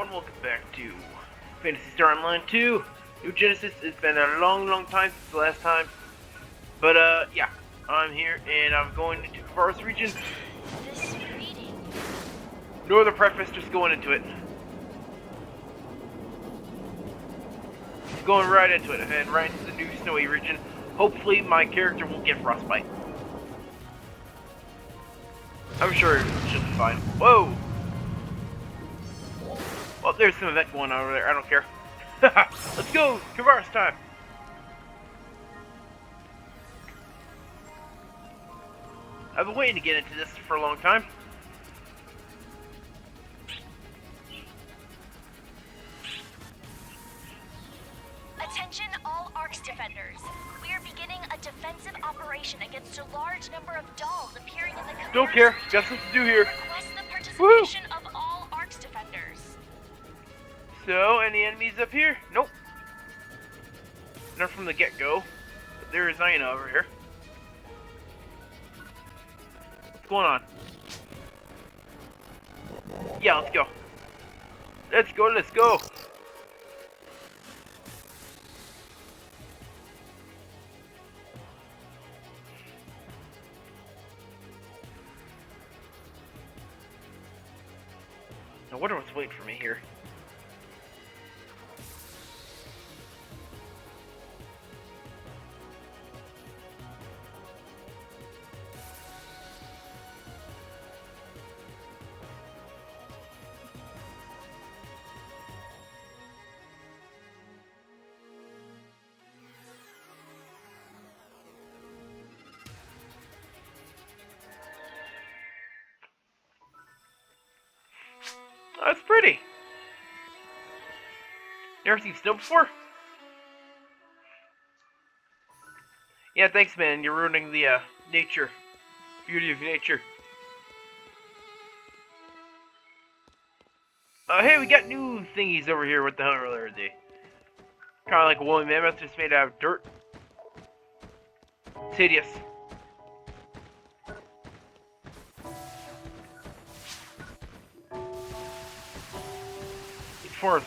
everyone, welcome back to Phantasy Star Online 2, New Genesis. It's been a long time since the last time, but yeah, I'm here, and I'm going into Kvaris region. This reading. No other preface, just going into it. Just going right into it, and right into the new snowy region. Hopefully my character won't get frostbite. I'm sure she'll be fine. Whoa! Well, there's some event going on over there. I don't care. Let's go! Kvaris time! I've been waiting to get into this for a long time. Attention all ARCS defenders. We are beginning a defensive operation against a large number of dolls appearing in the Kvaris Don't care. region. Got something to do here. Request the participation of all ARCS defenders. So, any enemies up here? Nope. Not from the get-go. But there is Aina over here. What's going on? Yeah, let's go. Let's go, let's go. I wonder what's waiting for me here. Oh, that's pretty. Never seen snow before? Yeah, thanks, man. You're ruining the nature, beauty of nature. Hey, we got new thingies over here. What the hell are they? Kind of like a woolly mammoth, just made out of dirt. It's hideous.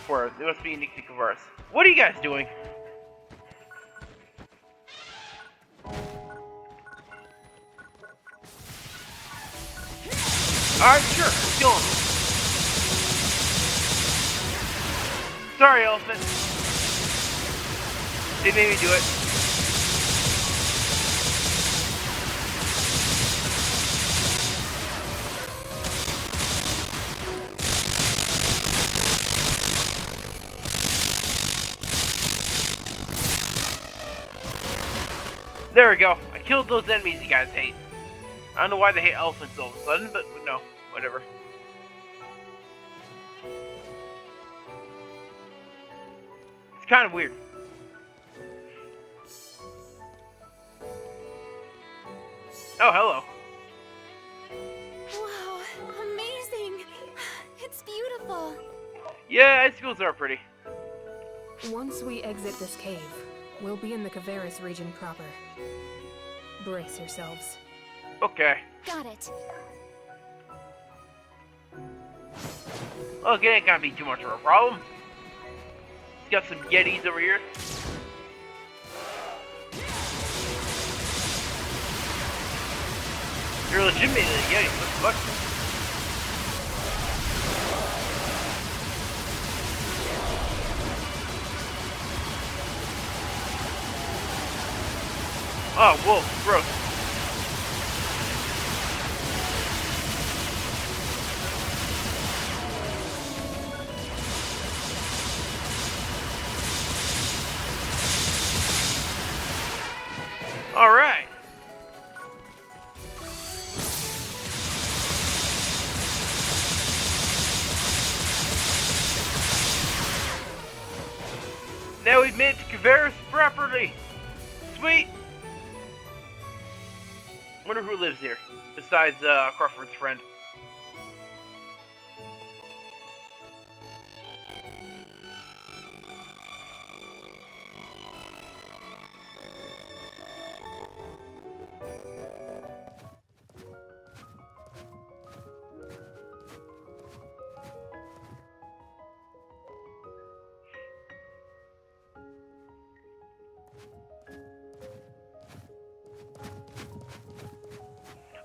Forest. It must be unique to Kvaris. What are you guys doing? Alright, sure. Kill him. Sorry, elephant. They made me do it. There we go. I killed those enemies you guys hate. I don't know why they hate elephants all of a sudden, but no, whatever. It's kind of weird. Oh, hello. Wow, amazing! It's beautiful. Yeah, ice fields are pretty. Once we exit this cave, we'll be in the Kvaris region proper. Brace yourselves. Okay. Got it. Look, it ain't gonna be too much of a problem. It's got some Yetis over here. You're legitimately a Yeti. What the fuck? Oh, whoa, gross. All right. Now we've made it to Kvaris properly. Sweet. Wonder who lives here besides Crawford's friend.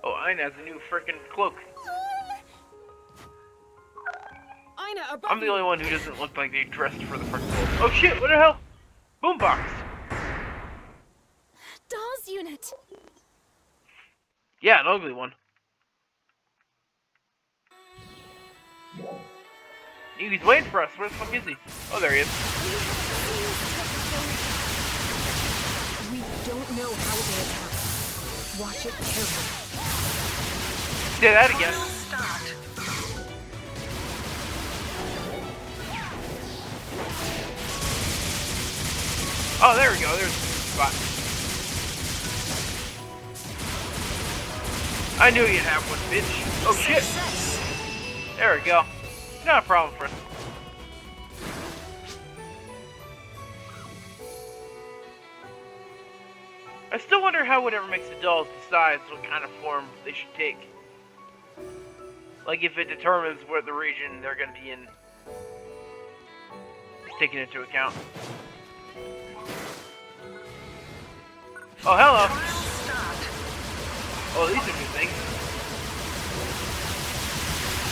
Oh, Ina has a new freaking cloak. Ina, above I'm the you. only one who doesn't look like they dressed for the freaking cloak. Oh shit, what the hell? Boombox! Dolls unit. Yeah, an ugly one. He's waiting for us. Where the fuck is he? Oh, there he is. We don't know how they attack. Watch it carefully. Say that again. Oh, there we go. There's the spot. I knew you'd have one, bitch. Oh shit. There we go. Not a problem, friend. I still wonder how whatever makes the dolls decides what kind of form they should take. Like if it determines what the region they're going to be in is taken into account. Oh, hello. Oh, these are new things.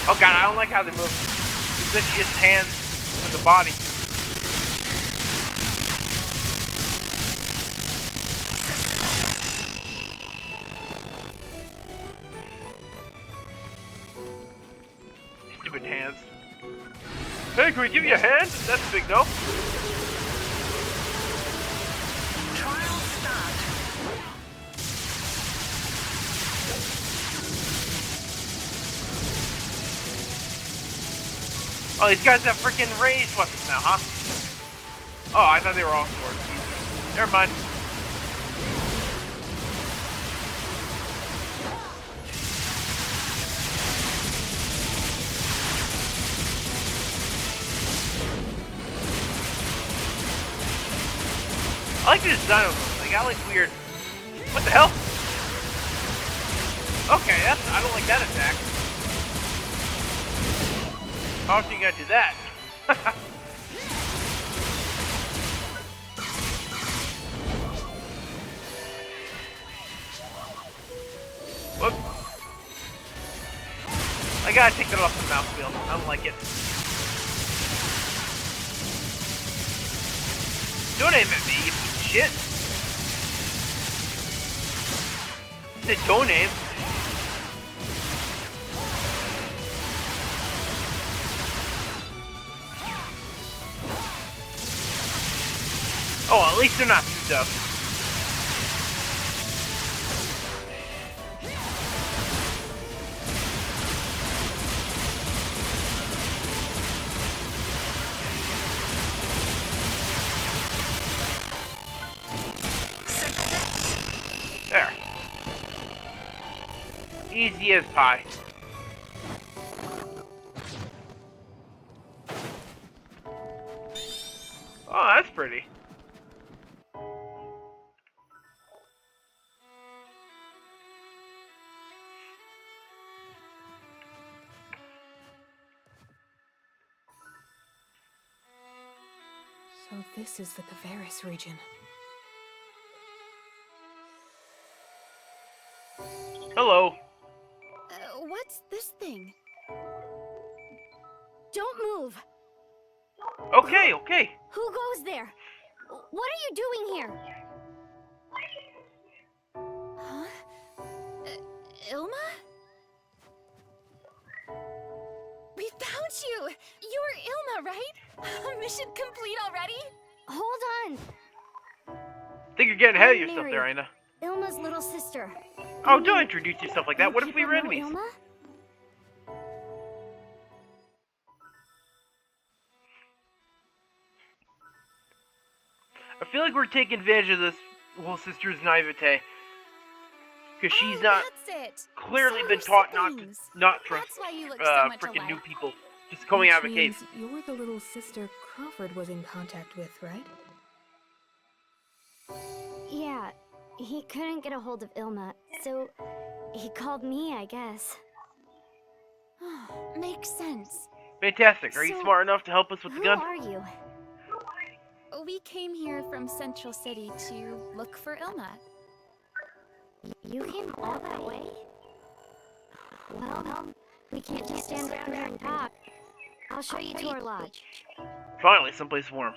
Oh god, I don't like how they move. It's literally just hands with the body. Stupid hands. Hey, can we give you a hand? That's a big no. Trial start. Oh, these guys have freaking ranged weapons now, huh? Oh, I thought they were all swords. Never mind. I like the design of them. They got like weird. What the hell? Okay, I don't like that attack. How else are you gonna do that? Whoop. I gotta take that off the mouse wheel. I don't like it. Don't aim at me, you piece of shit. I said don't aim. Oh, at least they're not too tough. There. Easy as pie. Oh, that's pretty. So this is the Kvaris region. Hello. What's this thing? Don't move. Okay, okay. Who goes there? What are you doing here? Huh? Ilma? We found you! You're Ilma, right? Mission complete already? Hold on. Think you're getting ahead of I'm yourself Mary. there, Ina. Ilma's little sister. Oh, don't introduce yourself like that. You What if we people were know enemies? Ilma? I feel like we're taking advantage of this little sister's naivete. Because she's not That's it. clearly So been we're taught siblings. not trust That's why you look so much freaking new alike. people just coming out of a cave. Which means you're the little sister Crawford was in contact with, right? Yeah, he couldn't get a hold of Ilma, so he called me, I guess. Makes sense. Fantastic. Are you So, smart enough to help us with the Who gun? are you? We came here from Central City to look for Ilma. You came all that way? Well, we can't just stand around here and talk. I'll show you to our lodge. Finally, someplace warm.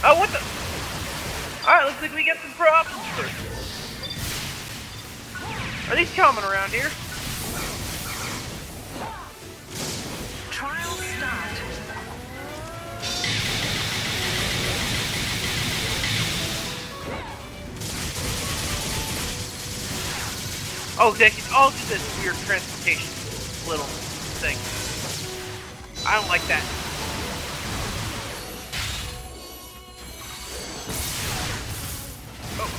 Oh, what the? Alright, looks like we got some problems here. Are these common around here? Trial start. Oh, they can all do this weird transportation little thing. I don't like that. Oh.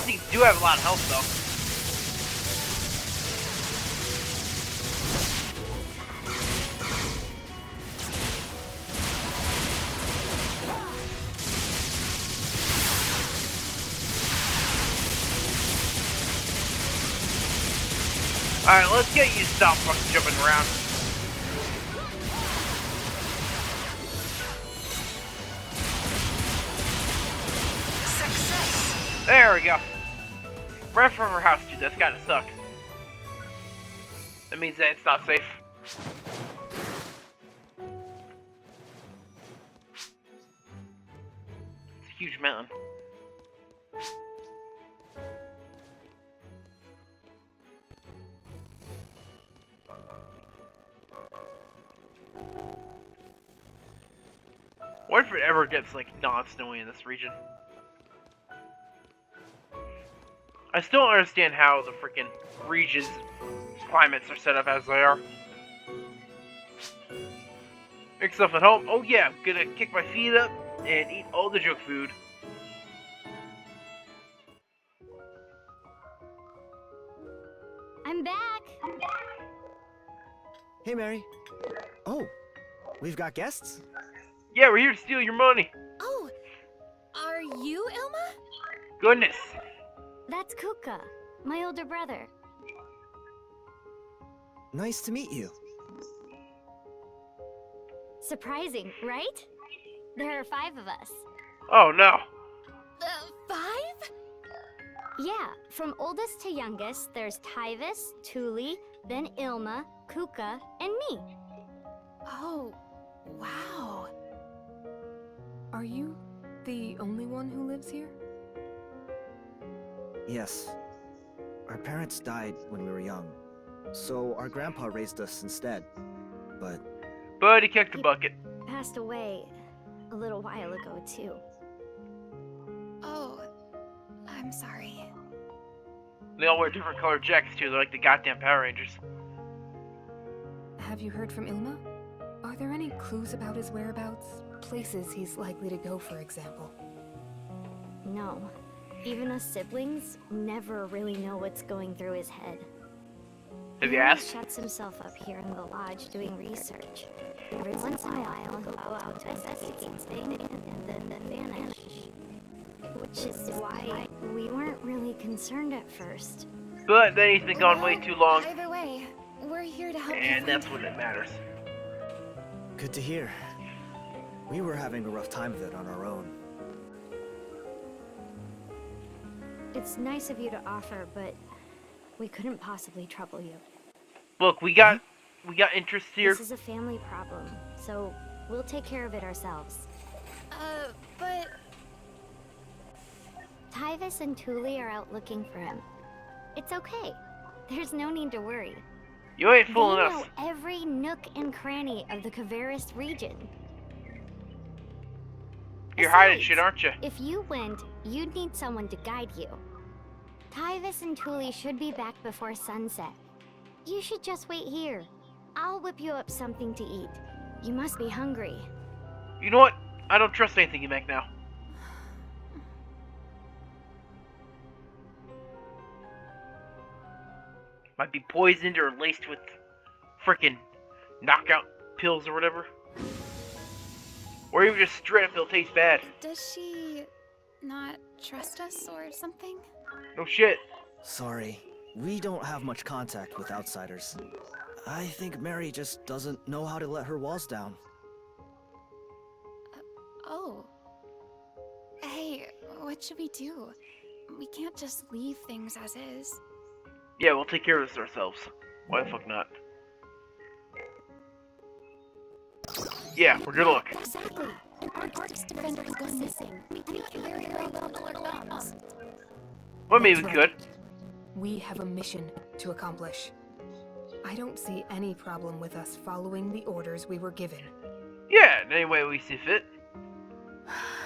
These do have a lot of health, though. Alright, let's get you to stop fucking jumping around. Success. There we go. Right from her house, dude. That's gotta suck. That means that it's not safe. It's a huge mountain. What if it ever gets, like, non-snowy in this region? I still don't understand how the freaking region's climates are set up as they are. Make stuff at home. Oh yeah, I'm gonna kick my feet up and eat all the junk food. I'm back. Hey, Mary. Oh, we've got guests? Yeah, we're here to steal your money. Oh, are you Ilma? Goodness. That's Kuka, my older brother. Nice to meet you. Surprising, right? There are 5 of us. Oh no. 5? Yeah, from oldest to youngest, there's Tyvis, Tuli, then Ilma, Kuka, and me. Oh, wow. Are you the only one who lives here? Yes. Our parents died when we were young, so our grandpa raised us instead. But he kicked the bucket. Passed away a little while ago, too. Oh, I'm sorry. They all wear different colored jackets too. They're like the goddamn Power Rangers. Have you heard from Ilma? Are there any clues about his whereabouts? Places he's likely to go, for example? No. Even us siblings never really know what's going through his head. Have He you always asked? shuts himself up here in the lodge doing research. Every once in a while, he'll go out to investigate things and then vanish. Which is why we weren't really concerned at first. But then he's been gone way too long, Either way, we're here to help you and find that's him. what it matters. Good to hear. We were having a rough time of it on our own. It's nice of you to offer, but we couldn't possibly trouble you. Look, we got interest here. This is a family problem, so we'll take care of it ourselves. But Tyvis and Tuli are out looking for him. It's okay. There's no need to worry. You ain't They fooling know us. every nook and cranny of the Kvaris region. You're hiding Besides, shit, aren't you? If you went, you'd need someone to guide you. Tyvis and Tuli should be back before sunset. You should just wait here. I'll whip you up something to eat. You must be hungry. You know what? I don't trust anything you make now. Might be poisoned or laced with frickin' knockout pills or whatever. Or even just straight up they'll taste bad. does she not trust us or something? No shit. Sorry, we don't have much contact with outsiders. I think Mary just doesn't know how to let her walls down. Oh. Hey, what should we do? We can't just leave things as is. Yeah, we'll take care of this ourselves. Why the fuck not? Yeah, we're gonna look. Exactly. An artist defender has gone missing. We can't very well alert bombs. Well, maybe we That's could. right. We have a mission to accomplish. I don't see any problem with us following the orders we were given. Yeah, in any way we see fit.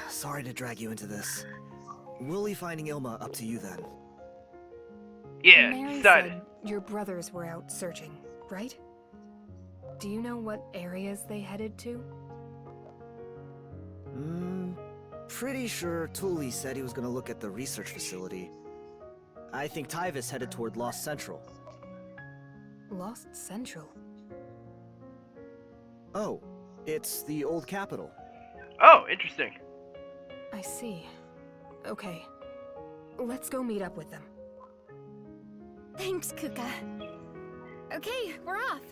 Sorry to drag you into this. We'll leave finding Ilma up to you then. Yeah, Mary decided. said your brothers were out searching, right? Do you know what areas they headed to? Pretty sure Tuli said he was gonna look at the research facility. I think Tyvis headed toward Lost Central. Lost Central. Oh, it's the old capital. Oh, interesting. I see. Okay. Let's go meet up with them. Thanks, Kuka. Okay, we're off.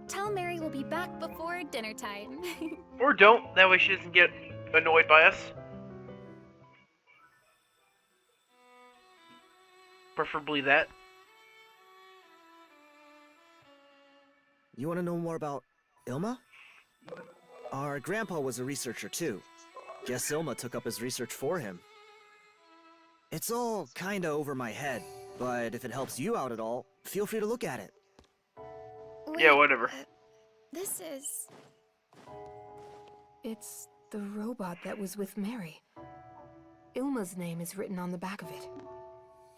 Tell Mary we'll be back before dinner time. Or don't, that way she doesn't get annoyed by us. Preferably that. You want to know more about Ilma? Our grandpa was a researcher too. Guess Ilma took up his research for him. It's all kinda over my head, but if it helps you out at all, feel free to look at it. Yeah, whatever. This is... It's the robot that was with Mary. Ilma's name is written on the back of it.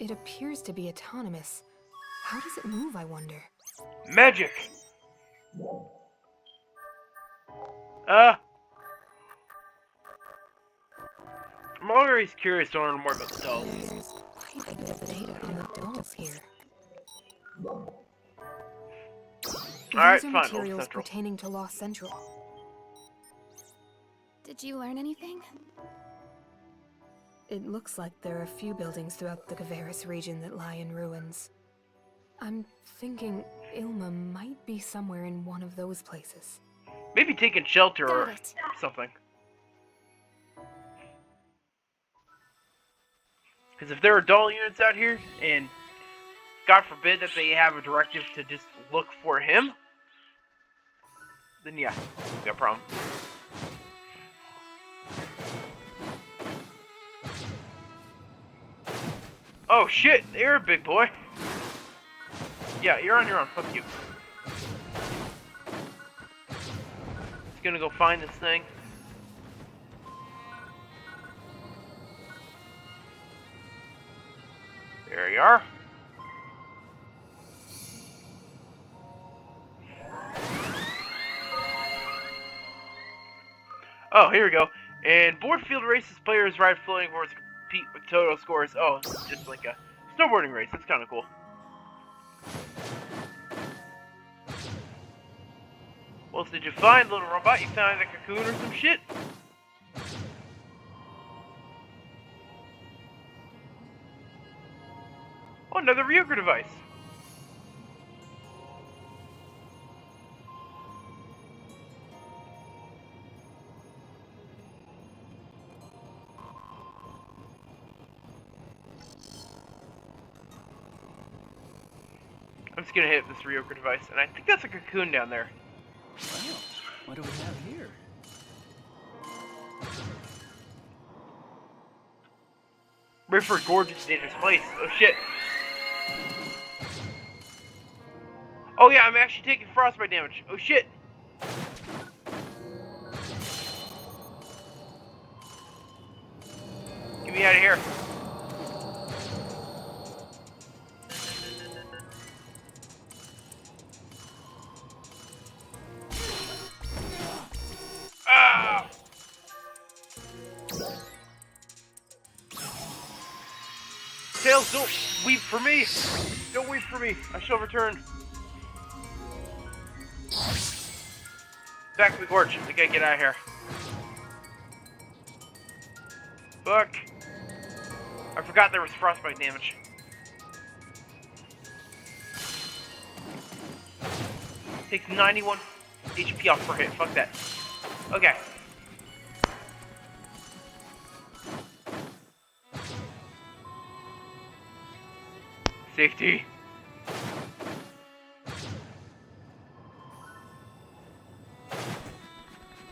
It appears to be autonomous. How does it move, I wonder? Magic! I'm always curious to learn more about the dolls. There's quite a bit of data on the dolls here. Alright, These are fine, Lost materials Central. pertaining to Lost Central. Did you learn anything? It looks like there are a few buildings throughout the Kvaris region that lie in ruins. I'm thinking Ilma might be somewhere in one of those places. Maybe taking shelter Got or it. something. Because if there are doll units out here, and God forbid that they have a directive to just look for him, then yeah, we got a problem. Oh shit, you're a big boy. Yeah, you're on your own, fuck you. Just gonna go find this thing. There you are. Oh, here we go. And board field races, players ride floating boards to compete with total scores. Oh, it's just like a snowboarding race. That's kind of cool. What else did you find, little robot? You found a cocoon or some shit? Oh, another Ryuker device. I'm just gonna hit this Ryuker device, and I think that's a cocoon down there. Wow, what do we have here? Ready for a gorgeous, dangerous place. Oh shit. Oh yeah, I'm actually taking frostbite damage. Oh shit. Get me out of here. Ah! Tails, don't weep for me! Don't weep for me! I shall return. Back to the gorge. We gotta get out of here. Fuck. I forgot there was frostbite damage. Takes 91 HP off per hit. Fuck that. Okay. Safety.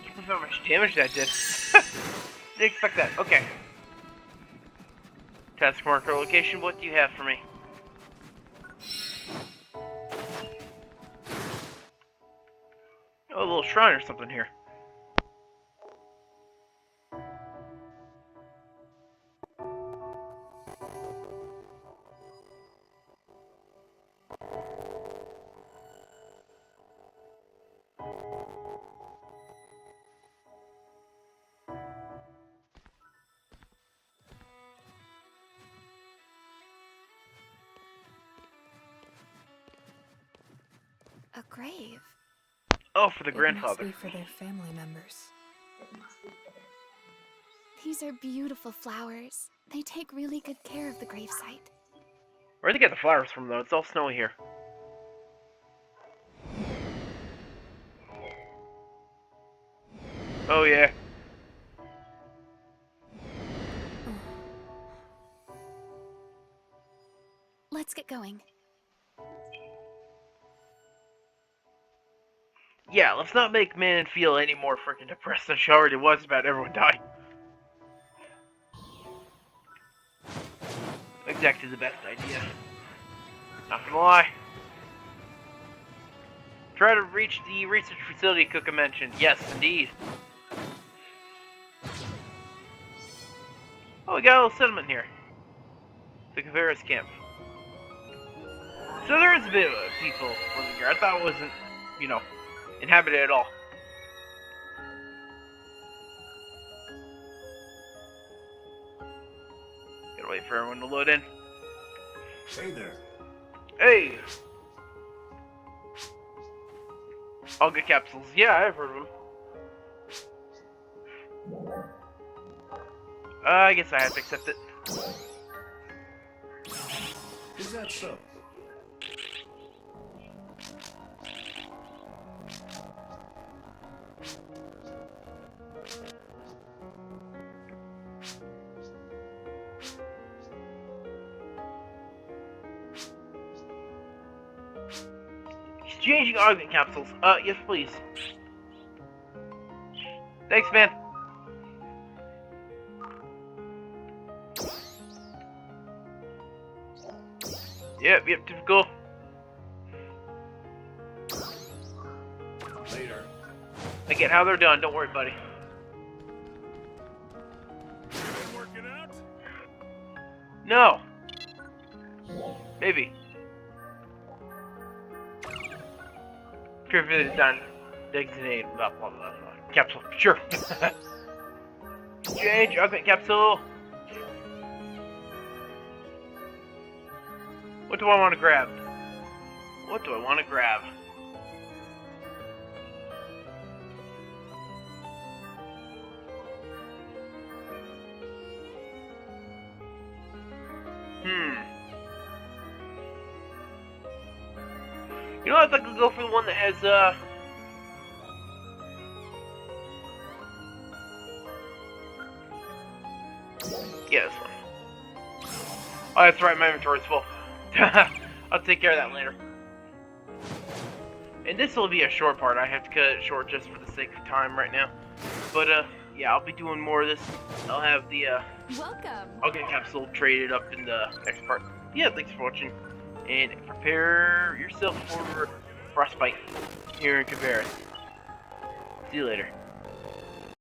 Can't believe how much damage that did. Didn't expect that. Okay. Task marker location. What do you have for me? Oh, a little shrine or something here. A grave. Oh, for the It grandfather. must be for their family members. These are beautiful flowers. They take really good care of the gravesite. Where'd they get the flowers from, though? It's all snowy here. Oh, yeah. Let's get going. Yeah, let's not make Manon feel any more freaking depressed than she already was about everyone dying. Exactly the best idea. Not gonna lie. Try to reach the research facility Kuka mentioned. Yes, indeed. Oh, we got a little settlement here. The Kvaris camp. So there is a bit of people living here. I thought it wasn't, you know, inhabited at all. Gotta wait for everyone to load in. Hey there. Hey! All good capsules. Yeah, I've heard of them. I guess I have to accept it. Is that so? Exchanging augment capsules. Yes, please. Thanks, man. Yep, typical. Later. I get how they're done, don't worry, buddy. Been working out? No. Maybe. Privilege done. Designate, blah, blah, blah, blah. Capsule, sure. Change, augment capsule. What do I want to grab? What do I want to grab? You know, I think I'll go for the one that has, yeah, this one. Oh, that's right, my inventory's full. I'll take care of that later. And this will be a short part. I have to cut it short just for the sake of time right now. But, yeah, I'll be doing more of this. I'll have the, Welcome. I'll get capsule traded up in the next part. Yeah, thanks for watching. And prepare yourself for frostbite here in Kvaris. See you later.